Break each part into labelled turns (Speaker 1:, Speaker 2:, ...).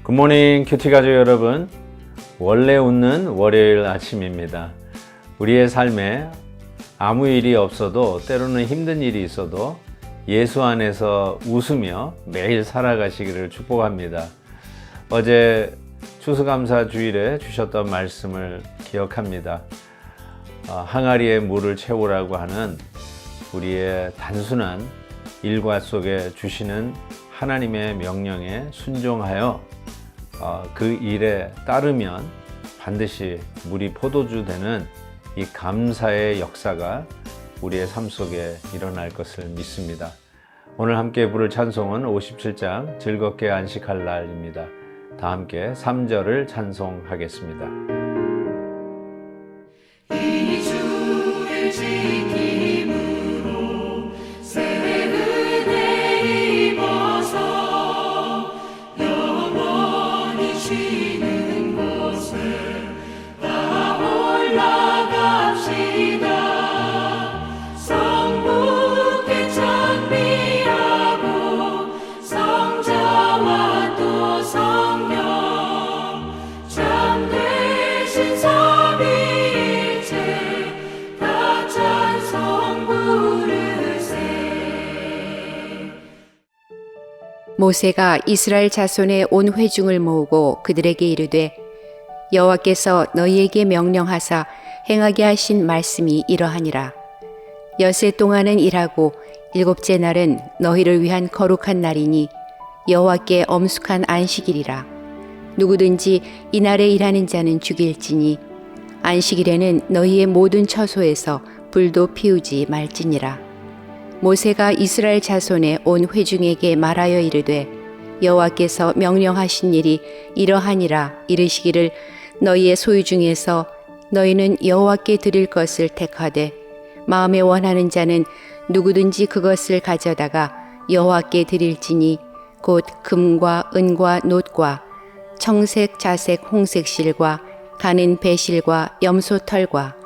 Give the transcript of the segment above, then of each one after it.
Speaker 1: 굿모닝 큐티 가족 여러분, 원래 웃는 월요일 아침입니다. 우리의 삶에 아무 일이 없어도, 때로는 힘든 일이 있어도 예수 안에서 웃으며 매일 살아가시기를 축복합니다. 어제 추수감사 주일에 주셨던 말씀을 기억합니다. 항아리에 물을 채우라고 하는 우리의 단순한 일과 속에 주시는 하나님의 명령에 순종하여 그 일에 따르면 반드시 물이 포도주 되는 이 감사의 역사가 우리의 삶 속에 일어날 것을 믿습니다. 오늘 함께 부를 찬송은 57장 즐겁게 안식할 날입니다. 다 함께 3절을 찬송하겠습니다.
Speaker 2: 이 주를 지킴으로 새 은혜 입어서 영원히 쉬는 곳에 다 올라갑시다. 성부께 찬미하고 성자와 또 성령 참되신 삼위일체 다 찬송 부르세.
Speaker 3: 모세가 이스라엘 자손의 온 회중을 모으고 그들에게 이르되 여호와께서 너희에게 명령하사 행하게 하신 말씀이 이러하니라. 엿새 동안은 일하고 일곱째 날은 너희를 위한 거룩한 날이니 여호와께 엄숙한 안식일이라. 누구든지 이날에 일하는 자는 죽일지니 안식일에는 너희의 모든 처소에서 불도 피우지 말지니라. 모세가 이스라엘 자손의 온 회중에게 말하여 이르되 여호와께서 명령하신 일이 이러하니라. 이르시기를 너희의 소유 중에서 너희는 여호와께 드릴 것을 택하되 마음에 원하는 자는 누구든지 그것을 가져다가 여호와께 드릴지니 곧 금과 은과 놋과 청색, 자색, 홍색 실과 가는 배실과 염소털과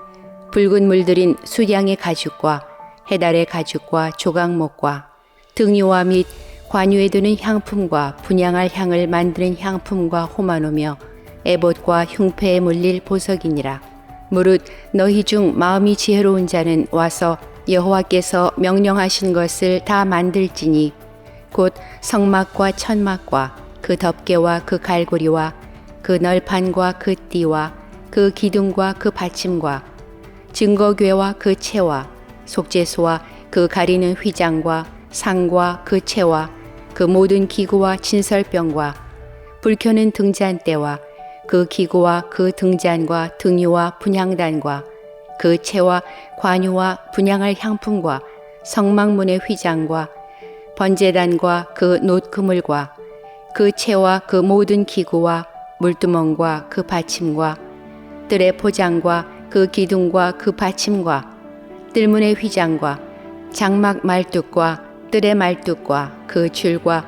Speaker 3: 붉은 물들인 수량의 가죽과 해달의 가죽과 조각목과 등유화 및 관유에 드는 향품과 분향할 향을 만드는 향품과 호마노며 에봇과 흉패에 물릴 보석이니라. 무릇 너희 중 마음이 지혜로운 자는 와서 여호와께서 명령하신 것을 다 만들지니 곧 성막과 천막과 그 덮개와 그 갈고리와 그 널판과 그 띠와 그 기둥과 그 받침과 증거궤와 그 채와 속죄소와 그 가리는 휘장과 상과 그 채와 그 모든 기구와 진설병과 불 켜는 등잔대와 그 기구와 그 등잔과 등유와 분향단과 그 채와 관유와 분향할 향품과 성막문의 휘장과 번제단과 그 놋 그물과 그 채와 그 모든 기구와 물두멍과 그 받침과 뜰의 포장과 그 기둥과 그 받침과 뜰문의 휘장과 장막 말뚝과 뜰의 말뚝과 그 줄과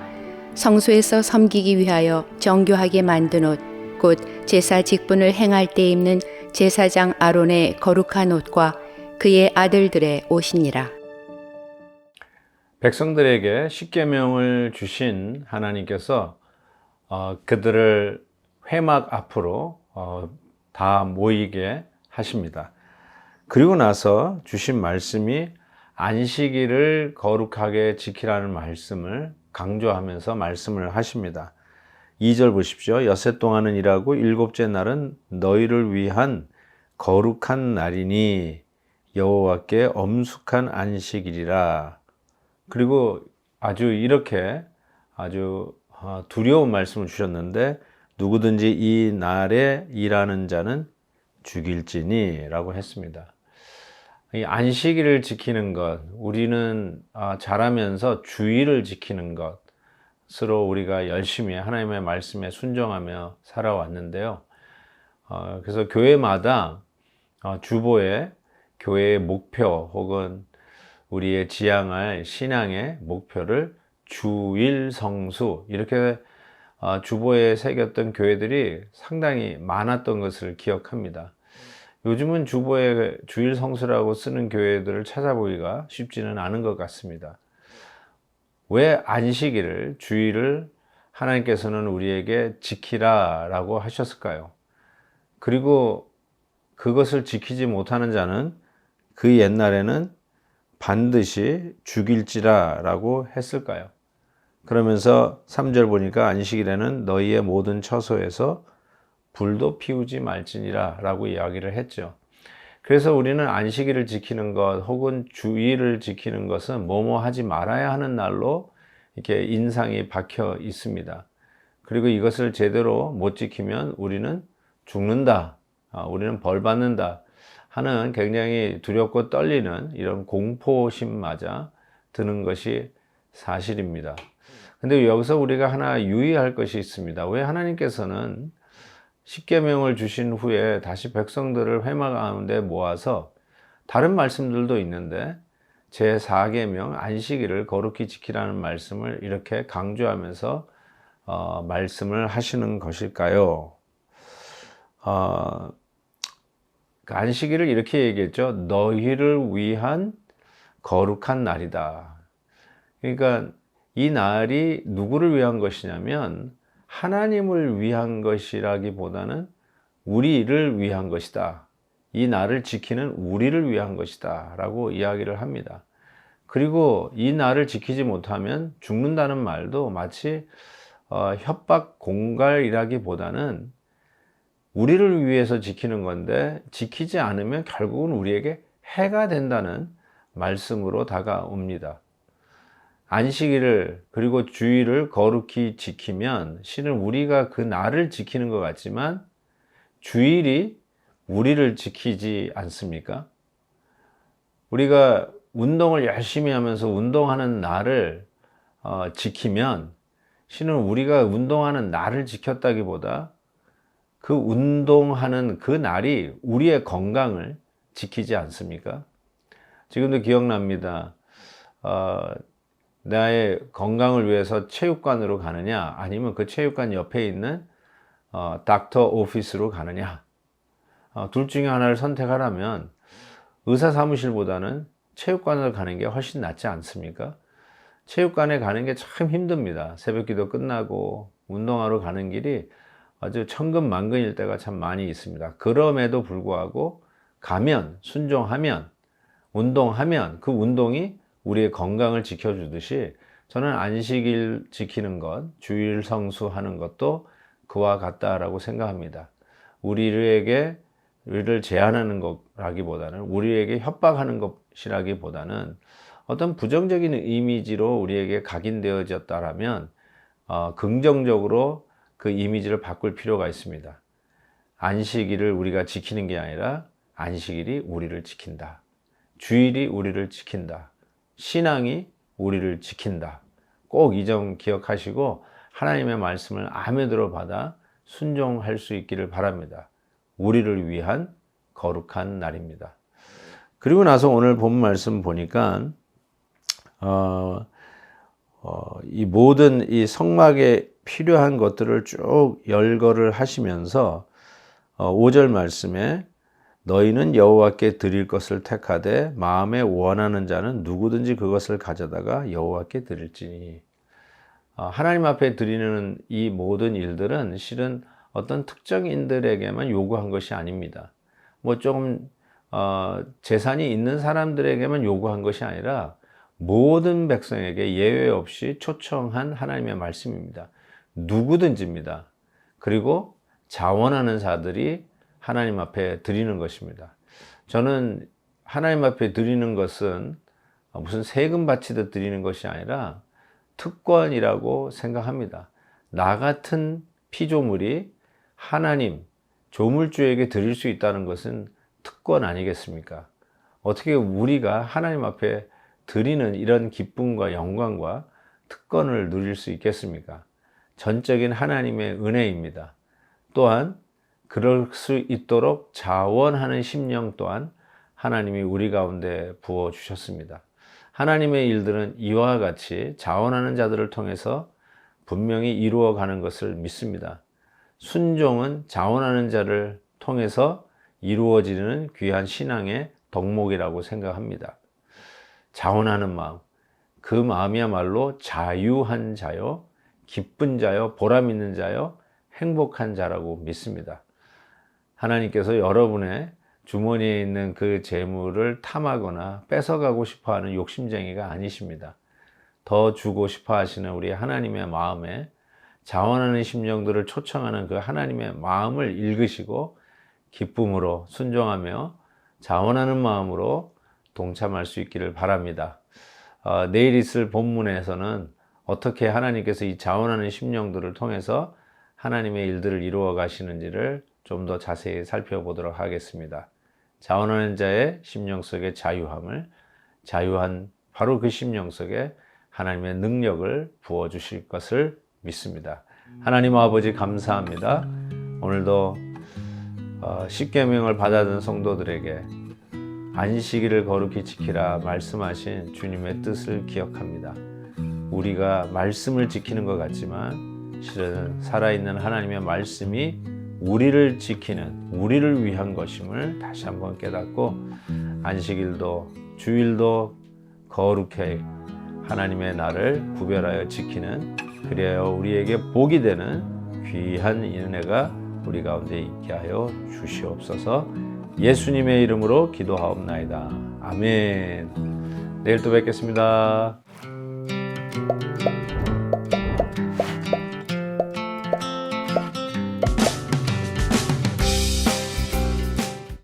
Speaker 3: 성소에서 섬기기 위하여 정교하게 만든 옷, 곧 제사 직분을 행할 때 입는 제사장 아론의 거룩한 옷과 그의 아들들의 옷이니라.
Speaker 1: 백성들에게 십계명을 주신 하나님께서 그들을 회막 앞으로 다 모이게 하십니다. 그리고 나서 주신 말씀이 안식일을 거룩하게 지키라는 말씀을 강조하면서 말씀을 하십니다. 2절 보십시오. 엿새 동안은 일하고 일곱째 날은 너희를 위한 거룩한 날이니 여호와께 엄숙한 안식일이라. 그리고 이렇게 아주 두려운 말씀을 주셨는데 누구든지 이 날에 일하는 자는 죽일지니 라고 했습니다. 이 안식일을 지키는 것, 우리는 자라면서 주일을 지키는 것으로 우리가 열심히 하나님의 말씀에 순종하며 살아왔는데요. 그래서 교회마다 주보에 교회의 목표 혹은 우리의 지향할 신앙의 목표를 주일 성수 이렇게 주보에 새겼던 교회들이 상당히 많았던 것을 기억합니다. 요즘은 주보에 주일 성수라고 쓰는 교회들을 찾아보기가 쉽지는 않은 것 같습니다. 왜 안식일을, 주일을 하나님께서는 우리에게 지키라 라고 하셨을까요? 그리고 그것을 지키지 못하는 자는 그 옛날에는 반드시 죽일지라 라고 했을까요? 그러면서 3절 보니까 안식일에는 너희의 모든 처소에서 불도 피우지 말지니라 라고 이야기를 했죠. 그래서 우리는 안식일을 지키는 것 혹은 주일을 지키는 것은 뭐뭐 하지 말아야 하는 날로 이렇게 인상이 박혀 있습니다. 그리고 이것을 제대로 못 지키면 우리는 죽는다, 우리는 벌 받는다 하는 굉장히 두렵고 떨리는 이런 공포심마저 드는 것이 사실입니다. 근데 여기서 우리가 하나 유의할 것이 있습니다. 왜 하나님께서는 십계명을 주신 후에 다시 백성들을 회막 가운데 모아서 다른 말씀들도 있는데 제4계명 안식일을 거룩히 지키라는 말씀을 이렇게 강조하면서 말씀을 하시는 것일까요? 안식일을 이렇게 얘기했죠. 너희를 위한 거룩한 날이다. 그러니까 이 날이 누구를 위한 것이냐면 하나님을 위한 것이라기보다는 우리를 위한 것이다. 이 날을 지키는 우리를 위한 것이다 라고 이야기를 합니다. 그리고 이 날을 지키지 못하면 죽는다는 말도 마치 협박 공갈이라기보다는 우리를 위해서 지키는 건데 지키지 않으면 결국은 우리에게 해가 된다는 말씀으로 다가옵니다. 안식일을 그리고 주일을 거룩히 지키면 실은 우리가 그 날을 지키는 것 같지만 주일이 우리를 지키지 않습니까? 우리가 운동을 열심히 하면서 운동하는 날을 지키면 실은 우리가 운동하는 날을 지켰다기보다 그 운동하는 그 날이 우리의 건강을 지키지 않습니까? 지금도 기억납니다. 나의 건강을 위해서 체육관으로 가느냐 아니면 그 체육관 옆에 있는 닥터 오피스로 가느냐 둘 중에 하나를 선택하라면 의사 사무실보다는 체육관을 가는 게 훨씬 낫지 않습니까? 체육관에 가는 게 참 힘듭니다. 새벽기도 끝나고 운동하러 가는 길이 아주 천근만근일 때가 참 많이 있습니다. 그럼에도 불구하고 가면, 순종하면, 운동하면 그 운동이 우리의 건강을 지켜주듯이 저는 안식일 지키는 것, 주일 성수하는 것도 그와 같다라고 생각합니다. 우리를 제한하는 것라기보다는 우리에게 협박하는 것이라기보다는 어떤 부정적인 이미지로 우리에게 각인되어졌다라면 긍정적으로 그 이미지를 바꿀 필요가 있습니다. 안식일을 우리가 지키는 게 아니라 안식일이 우리를 지킨다. 주일이 우리를 지킨다. 신앙이 우리를 지킨다. 꼭 이 점 기억하시고 하나님의 말씀을 아멘으로 받아 순종할 수 있기를 바랍니다. 우리를 위한 거룩한 날입니다. 그리고 나서 오늘 본 말씀 보니까 이 모든 이 성막에 필요한 것들을 쭉 열거를 하시면서 5절 말씀에 너희는 여호와께 드릴 것을 택하되 마음에 원하는 자는 누구든지 그것을 가져다가 여호와께 드릴지니. 하나님 앞에 드리는 이 모든 일들은 실은 어떤 특정인들에게만 요구한 것이 아닙니다. 뭐 조금 재산이 있는 사람들에게만 요구한 것이 아니라 모든 백성에게 예외 없이 초청한 하나님의 말씀입니다. 누구든지입니다. 그리고 자원하는 자들이 하나님 앞에 드리는 것입니다. 저는 하나님 앞에 드리는 것은 무슨 세금 바치듯 드리는 것이 아니라 특권이라고 생각합니다. 나 같은 피조물이 하나님, 조물주에게 드릴 수 있다는 것은 특권 아니겠습니까? 어떻게 우리가 하나님 앞에 드리는 이런 기쁨과 영광과 특권을 누릴 수 있겠습니까? 전적인 하나님의 은혜입니다. 또한 그럴 수 있도록 자원하는 심령 또한 하나님이 우리 가운데 부어주셨습니다. 하나님의 일들은 이와 같이 자원하는 자들을 통해서 분명히 이루어가는 것을 믿습니다. 순종은 자원하는 자를 통해서 이루어지는 귀한 신앙의 덕목이라고 생각합니다. 자원하는 마음, 그 마음이야말로 자유한 자요, 기쁜 자요, 보람 있는 자요, 행복한 자라고 믿습니다. 하나님께서 여러분의 주머니에 있는 그 재물을 탐하거나 뺏어가고 싶어하는 욕심쟁이가 아니십니다. 더 주고 싶어 하시는 우리 하나님의 마음에 자원하는 심령들을 초청하는 그 하나님의 마음을 읽으시고 기쁨으로 순종하며 자원하는 마음으로 동참할 수 있기를 바랍니다. 내일 있을 본문에서는 어떻게 하나님께서 이 자원하는 심령들을 통해서 하나님의 일들을 이루어 가시는지를 좀 더 자세히 살펴보도록 하겠습니다. 자원하는 자의 심령 속의 자유함을, 자유한 바로 그 심령 속에 하나님의 능력을 부어주실 것을 믿습니다. 하나님 아버지 감사합니다. 오늘도 십계명을 받아든 성도들에게 안식일을 거룩히 지키라 말씀하신 주님의 뜻을 기억합니다. 우리가 말씀을 지키는 것 같지만 실은 살아있는 하나님의 말씀이 우리를 지키는, 우리를 위한 것임을 다시 한번 깨닫고 안식일도 주일도 거룩히 하나님의 날을 구별하여 지키는, 그래야 우리에게 복이 되는 귀한 은혜가 우리 가운데 있게 하여 주시옵소서. 예수님의 이름으로 기도하옵나이다. 아멘. 내일 또 뵙겠습니다.